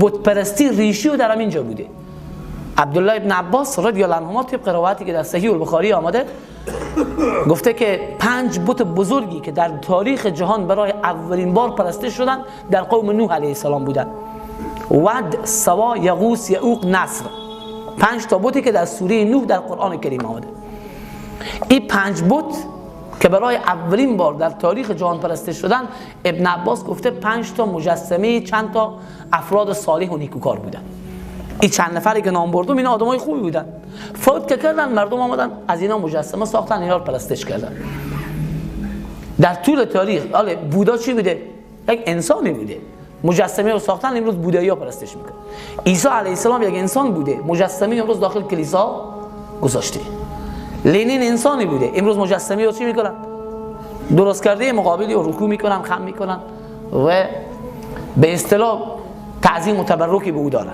بت پرستی ریشی در همین جا بوده. عبدالله ابن عباس رضی الله عنهما طبق روایتی که در صحیح البخاری آمده گفته که 5 بت بزرگی که در تاریخ جهان برای اولین بار پرسته شدن در قوم نوح علیه السلام بودن: ود، سوا، یغوث، یعوق، نصر. 5 تا بتی که در سوره نوح در قرآن کریم آمده. این 5 بت که برای اولین بار در تاریخ جهان پرسته شدن، ابن عباس گفته 5 تا مجسمه چند تا افراد صالح و نیکوکار بودن. این چند نفری که نام بردم اینا آدمای خوبی بودن. فوت که کردن، مردم آمدن از اینا مجسمه ساختن، اینا رو پرستش کردن. در طول تاریخ بودا چی بوده؟ یک انسانی بوده. مجسمه رو ساختن، امروز بودایی‌ها پرستش میکنن. عیسی علیه السلام یک انسان بوده، مجسمه امروز داخل کلیسا گذاشته. لنین انسانی بوده، امروز مجسمه رو چی میکنن؟ درست کرده مقابلی رو رکوع میکنن، خم میکنن و به اصطلاح تعظیم و تبرکی به او دارن.